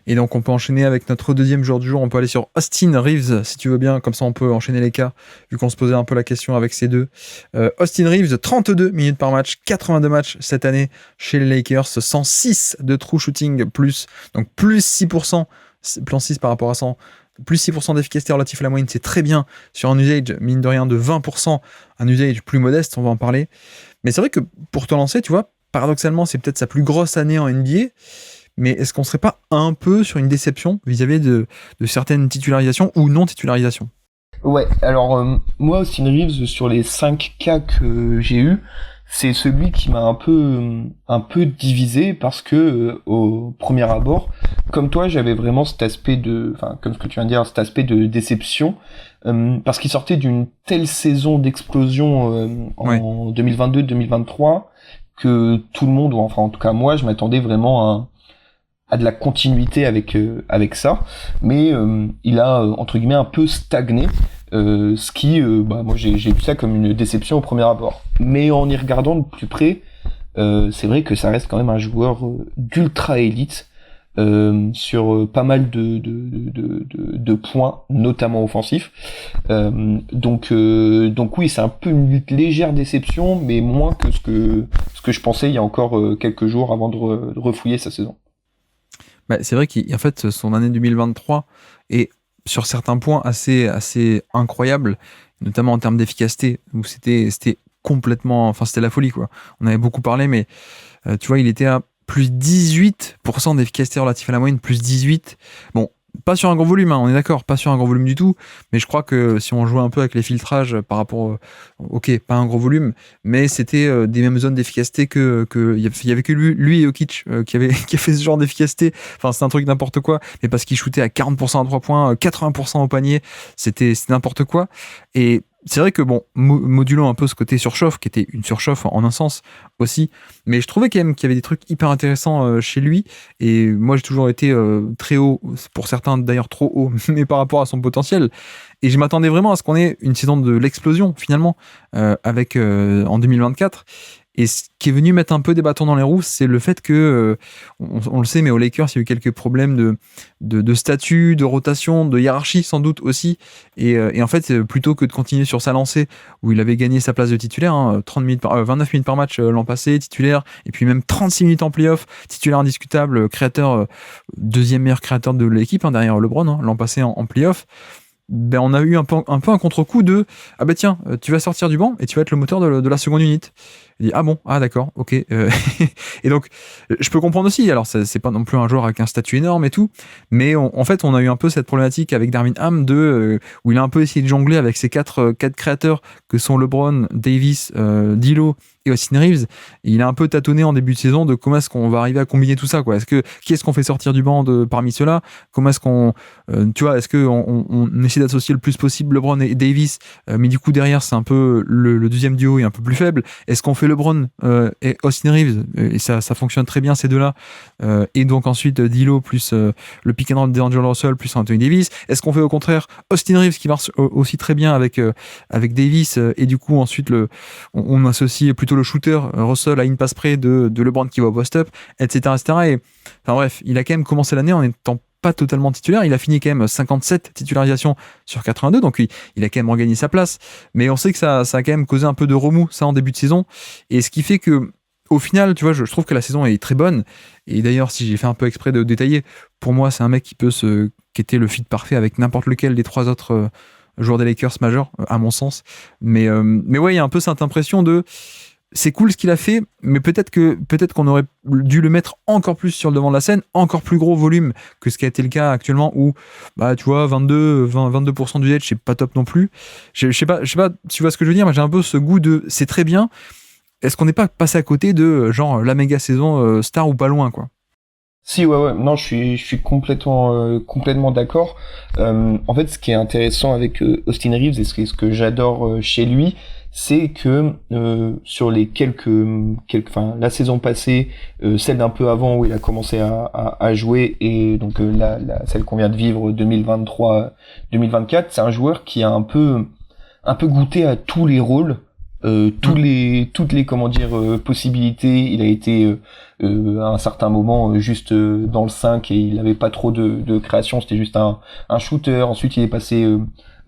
Et donc on peut enchaîner avec notre deuxième joueur du jour, on peut aller sur Austin Reeves si tu veux bien, comme ça on peut enchaîner les cas vu qu'on se posait un peu la question avec ces deux. Austin Reeves, 32 minutes par match, 82 matchs cette année chez les Lakers, 106 de true shooting plus, donc plus 6%, plan 6 par rapport à 100, plus 6% d'efficacité relatif à la moyenne, c'est très bien sur un usage mine de rien de 20%, un usage plus modeste, on va en parler. Mais c'est vrai que pour te lancer, tu vois, paradoxalement c'est peut-être sa plus grosse année en NBA. Mais est-ce qu'on serait pas un peu sur une déception vis-à-vis de certaines titularisations ou non-titularisations ? Ouais, alors moi, Austin Reeves, sur les 5 cas que j'ai eu, c'est celui qui m'a un peu divisé parce que au premier abord, comme toi, j'avais vraiment cet aspect comme ce que tu viens de dire, cet aspect de déception, parce qu'il sortait d'une telle saison d'explosion en 2022-2023 que tout le monde, ou enfin en tout cas moi, je m'attendais vraiment à de la continuité avec ça, mais il a entre guillemets un peu stagné, ce qui moi j'ai vu ça comme une déception au premier abord, mais en y regardant de plus près, c'est vrai que ça reste quand même un joueur d'ultra élite, sur pas mal de points, notamment offensifs, donc oui, c'est un peu une légère déception, mais moins que ce que je pensais il y a encore quelques jours avant de refouiller sa saison. Bah, c'est vrai qu'en fait, son année 2023 est sur certains points assez incroyable, notamment en termes d'efficacité, où c'était complètement... Enfin, c'était la folie, quoi. On avait beaucoup parlé, mais tu vois, il était à plus 18% d'efficacité relative à la moyenne, plus 18. Bon, pas sur un gros volume, hein, on est d'accord, pas sur un gros volume du tout, mais je crois que si on jouait un peu avec les filtrages par rapport... ok, pas un gros volume, mais c'était des mêmes zones d'efficacité il y avait que lui et Jokic qui a fait ce genre d'efficacité. Enfin, c'est un truc n'importe quoi, mais parce qu'il shootait à 40% à 3 points, 80% au panier, c'était n'importe quoi. Et c'est vrai que bon, modulant un peu ce côté surchauffe, qui était une surchauffe en un sens aussi, mais je trouvais quand même qu'il y avait des trucs hyper intéressants chez lui, et moi j'ai toujours été très haut, pour certains d'ailleurs trop haut, mais par rapport à son potentiel, et je m'attendais vraiment à ce qu'on ait une saison de l'explosion finalement, avec en 2024. Et ce qui est venu mettre un peu des bâtons dans les roues, c'est le fait que, on le sait, mais aux Lakers, il y a eu quelques problèmes de statut, de rotation, de hiérarchie sans doute aussi. Et en fait, plutôt que de continuer sur sa lancée, où il avait gagné sa place de titulaire, hein, 29 minutes par match l'an passé, titulaire, et puis même 36 minutes en playoff, titulaire indiscutable, créateur, deuxième meilleur créateur de l'équipe, hein, derrière LeBron, hein, l'an passé en playoff. Ben on a eu un peu un contre-coup de ah ben tiens, tu vas sortir du banc et tu vas être le moteur de la seconde unité. Il dit ah bon, ah d'accord, ok. Et donc je peux comprendre aussi, alors c'est pas non plus un joueur avec un statut énorme et tout, mais en fait on a eu un peu cette problématique avec Darvin Ham où il a un peu essayé de jongler avec ces quatre créateurs que sont LeBron, Davis, D'Lo et Austin Reeves. Et il a un peu tâtonné en début de saison de comment est-ce qu'on va arriver à combiner tout ça, quoi. Qui est-ce qu'on fait sortir du banc parmi ceux-là? Comment est-ce qu'on tu vois, est-ce qu'on essaie d'associer le plus possible LeBron et Davis, mais du coup derrière c'est un peu le deuxième duo est un peu plus faible. Est-ce qu'on fait LeBron et Austin Reeves, et ça fonctionne très bien ces deux-là, et donc ensuite D'Lo plus le pick and roll d'Angelo Russell plus Anthony Davis? Est-ce qu'on fait au contraire Austin Reeves qui marche aussi très bien avec Davis, et du coup ensuite on associe plutôt le shooter Russell à une passe près de LeBron qui va au post-up, etc., etc. Et enfin bref, il a quand même commencé l'année en étant pas totalement titulaire, il a fini quand même 57 titularisations sur 82, donc il a quand même regagné sa place, mais on sait que ça a quand même causé un peu de remous ça en début de saison, et ce qui fait que au final, tu vois, je trouve que la saison est très bonne, et d'ailleurs si j'ai fait un peu exprès de détailler, pour moi c'est un mec qui était le fit parfait avec n'importe lequel des trois autres joueurs des Lakers majeurs, à mon sens, mais ouais, il y a un peu cette impression de c'est cool ce qu'il a fait, mais peut-être qu'on aurait dû le mettre encore plus sur le devant de la scène, encore plus gros volume que ce qui a été le cas actuellement, où bah tu vois 22% du edge, c'est pas top non plus. Je sais pas, tu vois ce que je veux dire, mais j'ai un peu ce goût de c'est très bien. Est-ce qu'on n'est pas passé à côté de genre la méga saison star ou pas loin, quoi? Si, ouais, non, je suis complètement d'accord. En fait, ce qui est intéressant avec Austin Reeves et ce que j'adore chez lui, c'est que sur les enfin la saison passée, celle d'un peu avant où il a commencé à jouer, et donc celle qu'on vient de vivre 2023-2024, c'est un joueur qui a un peu goûté à tous les rôles toutes les comment dire possibilités. Il a été à un certain moment juste dans le 5 et il avait pas trop de création, c'était juste un shooter. Ensuite il est passé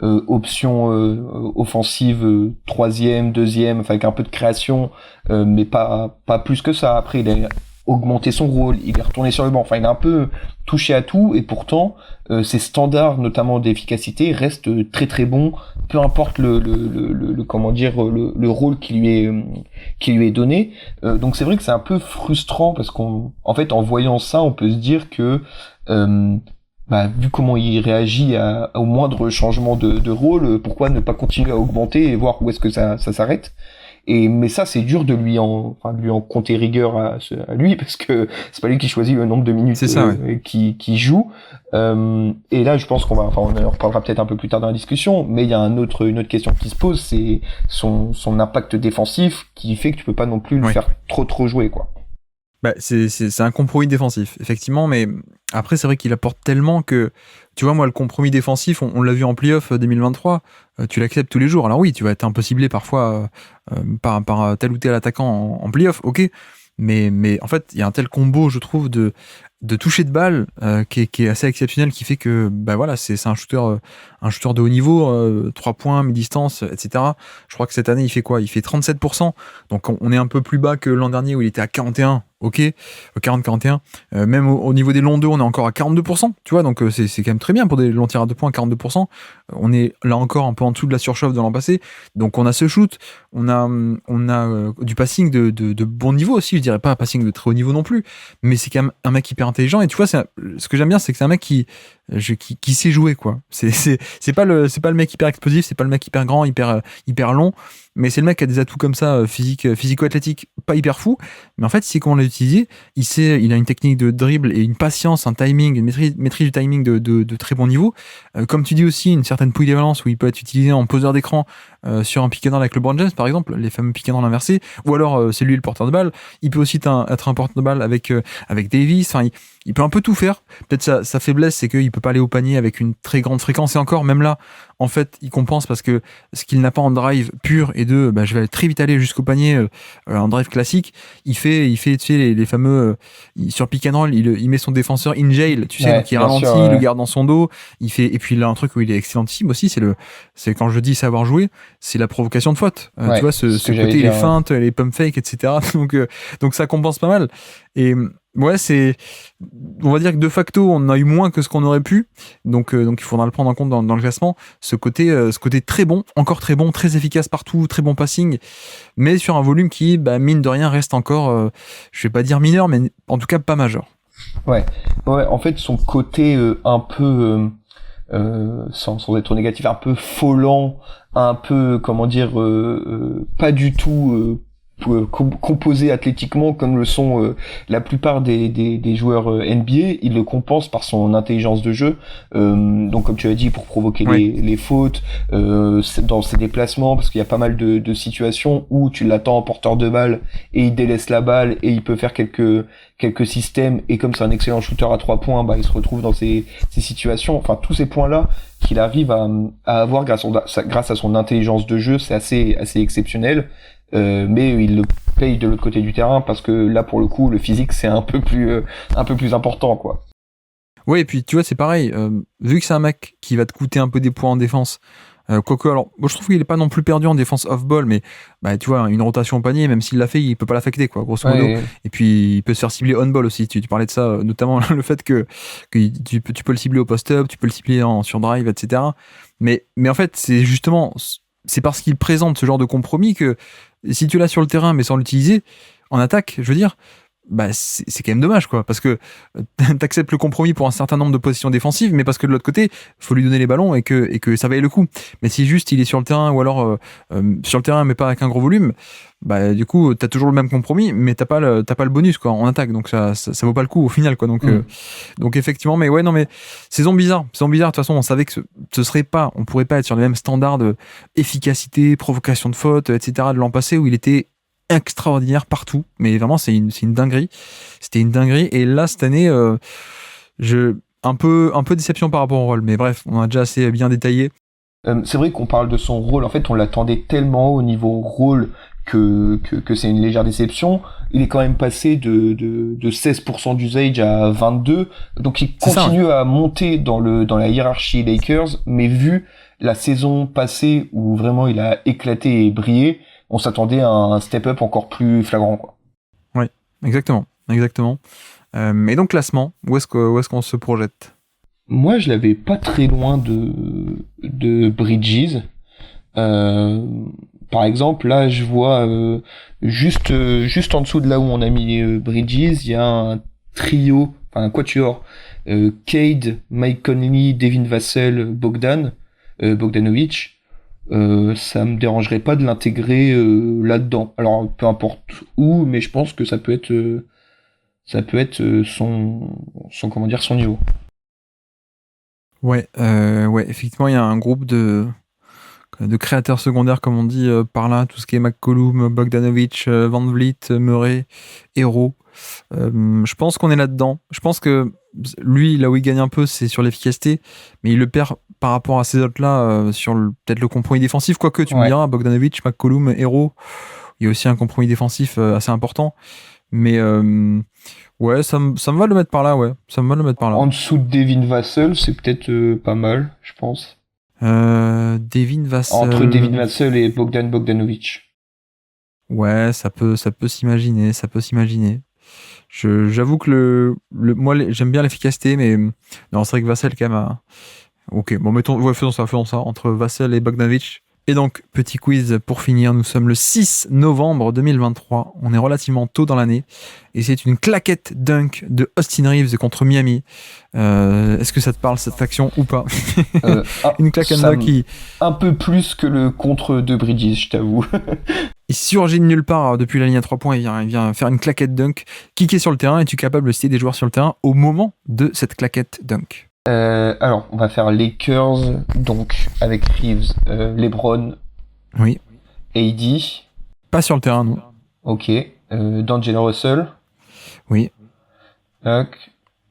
option offensive, troisième, deuxième, enfin avec un peu de création, mais pas plus que ça. Après il a augmenté son rôle, il est retourné sur le banc, enfin il a un peu touché à tout et pourtant ses standards notamment d'efficacité restent très très bons, peu importe le comment dire le rôle qui lui est donné. Donc c'est vrai que c'est un peu frustrant parce qu'en fait en voyant ça on peut se dire que vu comment il réagit au moindre changement de rôle, pourquoi ne pas continuer à augmenter et voir où est-ce que ça s'arrête. Mais ça, c'est dur de de lui en compter rigueur à lui, parce que c'est pas lui qui choisit le nombre de minutes qui joue. Et là, je pense on en reparlera peut-être un peu plus tard dans la discussion, mais il y a une autre question qui se pose, c'est son impact défensif qui fait que tu peux pas non plus le faire trop jouer, quoi. C'est un compromis défensif, effectivement, mais après, c'est vrai qu'il apporte tellement que, tu vois, moi, le compromis défensif, on l'a vu en playoff 2023, tu l'acceptes tous les jours. Alors oui, tu vas être un peu ciblé parfois par tel ou tel attaquant en playoff, ok, mais en fait, il y a un tel combo, je trouve, de toucher de balle qui est assez exceptionnel, qui fait que voilà, c'est un shooter de haut niveau, 3 points, mi-distance, etc. Je crois que cette année il fait quoi? Il fait 37%, donc on est un peu plus bas que l'an dernier où il était à 41, ok, 40-41, même au niveau des longs 2 on est encore à 42%, tu vois, donc c'est quand même très bien pour des longs tirs à 2 points, 42%. On est là encore un peu en dessous de la surchauffe de l'an passé, donc on a ce shoot, on a du passing de bon niveau aussi, je dirais pas un passing de très haut niveau non plus, mais c'est quand même un mec hyper intelligent. Et tu vois, ce que j'aime bien, c'est que c'est un mec qui sait jouer, quoi. C'est pas le mec hyper explosif, c'est pas le mec hyper grand, hyper long, mais c'est le mec qui a des atouts comme ça, physico-athlétiques, pas hyper fou, mais en fait, c'est comment l'utiliser. Il a une technique de dribble et une patience, un timing, une maîtrise du timing de très bon niveau. Comme tu dis aussi, une certaine polyvalence où il peut être utilisé en poseur d'écran sur un pick and roll avec LeBron James, par exemple, les fameux pick and roll inversés, ou alors c'est lui le porteur de balle. Il peut aussi être un porteur de balle avec Davis. Enfin, il peut un peu tout faire. Peut-être sa faiblesse, c'est qu'il peut pas aller au panier avec une très grande fréquence. Et encore, même là, en fait, il compense parce que ce qu'il n'a pas en drive pur et de, je vais très vite aller jusqu'au panier en drive classique. Il fait tu sais, les fameux sur pick and roll, il met son défenseur in jail, tu sais, donc il ralentit, il le garde dans son dos. Et puis il a un truc où il est excellentissime aussi, c'est quand je dis savoir jouer, c'est la provocation de faute. Tu vois, ce côté, les feintes, les pump fakes, etc. Donc ça compense pas mal. Et ouais, on va dire que de facto, on a eu moins que ce qu'on aurait pu. Donc il faudra le prendre en compte dans le classement. Ce côté très bon, encore très bon, très efficace partout, très bon passing, mais sur un volume qui, mine de rien, reste encore, je vais pas dire mineur, mais en tout cas pas majeur. Ouais. En fait, son côté un peu, sans être négatif, un peu follant, un peu, comment dire, pas du tout composé athlétiquement comme le sont la plupart des joueurs NBA. Il le compense par son intelligence de jeu, donc comme tu as dit, pour provoquer les fautes, dans ses déplacements, parce qu'il y a pas mal de situations où tu l'attends en porteur de balle et il délaisse la balle et il peut faire quelques systèmes, et comme c'est un excellent shooter à 3 points, il se retrouve dans ces situations. Enfin, tous ces points-là qu'il arrive à avoir grâce à son intelligence de jeu, c'est assez exceptionnel. Mais il le paye de l'autre côté du terrain, parce que là, pour le coup, le physique, c'est un peu plus important, quoi. Ouais, et puis tu vois, c'est pareil, vu que c'est un mec qui va te coûter un peu des points en défense, Coco, alors moi je trouve qu'il est pas non plus perdu en défense off-ball, mais tu vois, une rotation au panier, même s'il l'a fait, il peut pas l'affecter, quoi, grosso modo. Et puis il peut se faire cibler on-ball aussi. Tu parlais de ça, notamment le fait que tu peux le cibler au post-up, tu peux le cibler sur drive, etc. Mais en fait, c'est parce qu'il présente ce genre de compromis que si tu l'as sur le terrain mais sans l'utiliser en attaque, je veux dire, c'est quand même dommage, quoi, parce que t'acceptes le compromis pour un certain nombre de positions défensives, mais parce que de l'autre côté, faut lui donner les ballons et que ça vaille le coup. Mais si juste il est sur le terrain, ou alors sur le terrain mais pas avec un gros volume, du coup t'as toujours le même compromis, mais t'as pas le bonus, quoi, en attaque, donc ça vaut pas le coup au final, quoi. Donc effectivement, mais ouais, non, mais saison bizarre. De toute façon, on savait que on pourrait pas être sur les mêmes standards d'efficacité, provocation de faute, etc. de l'an passé, où il était extraordinaire partout, mais vraiment c'est une dinguerie. C'était une dinguerie, et là cette année, un peu déception par rapport au rôle, mais bref, on a déjà assez bien détaillé. C'est vrai qu'on parle de son rôle. En fait, on l'attendait tellement haut au niveau rôle que c'est une légère déception. Il est quand même passé de 16% d'usage à 22. Donc il continue à monter dans la hiérarchie Lakers, mais vu la saison passée où vraiment il a éclaté et brillé, on s'attendait à un step-up encore plus flagrant, quoi. Oui, exactement. Et donc classement, où est-ce qu'on se projette? Moi, je l'avais pas très loin de Bridges. Par exemple, là, je vois juste en dessous de là où on a mis Bridges, il y a un trio, enfin un quatuor, Cade, Mike Conley, Devin Vassell, Bogdanovic. Ça me dérangerait pas de l'intégrer là-dedans. Alors peu importe où, mais je pense que ça peut être son niveau. Ouais, effectivement, il y a un groupe de créateurs secondaires, comme on dit par là, tout ce qui est McCollum, Bogdanovic, Van Vliet, Murray, Hero. Je pense qu'on est là-dedans. Je pense que lui, là où il gagne un peu, c'est sur l'efficacité, mais il le perd par rapport à ces autres-là sur peut-être le compromis défensif. Quoique, tu me diras, Bogdanovic, McCollum, Hero, il y a aussi un compromis défensif assez important. Mais ouais, ça me va de le mettre par là, ouais. Ça me va de le mettre par là. En dessous de Devin Vassell, c'est peut-être pas mal, je pense. Devin Vassell. Entre Devin Vassell et Bogdanovic. Ouais, ça peut s'imaginer, J'avoue que moi j'aime bien l'efficacité, mais non, c'est vrai que Vassell quand même a... Ok, bon, faisons ça entre Vassell et Bogdanovic. Et donc, petit quiz pour finir, nous sommes le 6 novembre 2023, on est relativement tôt dans l'année, et c'est une claquette dunk de Austin Reeves contre Miami. Est-ce que ça te parle, cette faction, ou pas? Une claquette dunk qui... Un peu plus que le contre de Bridges, je t'avoue. Il surgit de nulle part depuis la ligne à 3 points, il vient faire une claquette dunk, kicker sur le terrain, et tu es capable de citer des joueurs sur le terrain au moment de cette claquette dunk. Alors, on va faire Lakers, donc, avec Reeves, LeBron. Oui. AD. Pas sur le terrain, non. Ok. D'Angelo Russell. Oui.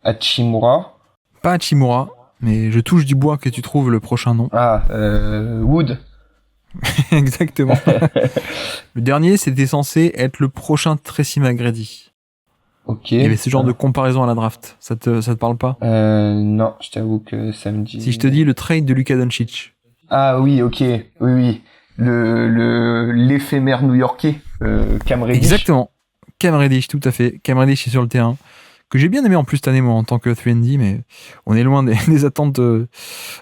Hachimura. Pas Hachimura, mais je touche du bois que tu trouves le prochain nom. Wood. Exactement. Le dernier, c'était censé être le prochain Tracy McGrady. Ok. Il y avait ce genre de comparaison à la draft. Ça te parle pas? Non, je t'avoue que ça me dit... Si je te dis le trade de Luka Doncic. Ah oui, ok. Oui. L'éphémère new-yorkais, Cam Reddish. Exactement. Cam Reddish, tout à fait. Cam Reddish est sur le terrain. Que j'ai bien aimé en plus cette année, moi, en tant que 3&D, mais on est loin des attentes de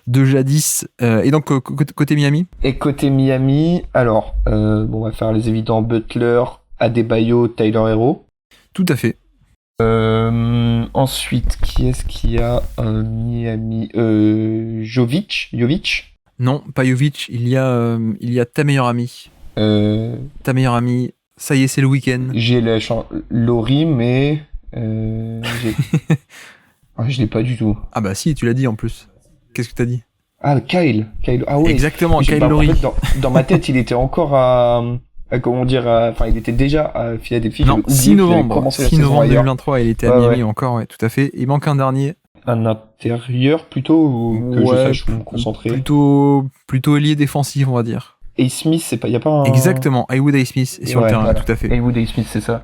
jadis. Et donc, côté Miami? Et côté Miami, alors, on va faire les évidents: Butler, Adebayo, Tyler Hero. Tout à fait. Ensuite, qui est-ce qu'il y a Miami? Jovic? Non, pas Jovic, il y a ta meilleure amie. Ta meilleure amie, ça y est, c'est le week-end. J'ai Laurie, mais... je l'ai pas du tout. Ah bah si, tu l'as dit en plus. Qu'est-ce que t'as dit? Ah, Kyle. Ah ouais. Exactement, Kyle Lowry. En fait, dans ma tête, il était encore il était déjà à Philadelphie. Non, 6 novembre 2023, il était à Miami encore, ouais, tout à fait. Il manque un dernier. Un intérieur plutôt, ou que je sache me concentrer. Plutôt ailier défensif, on va dire. A. Smith, il y a pas un... Exactement, Haywood A. Smith est sur le terrain, voilà. tout à fait. Haywood A. Smith, c'est ça.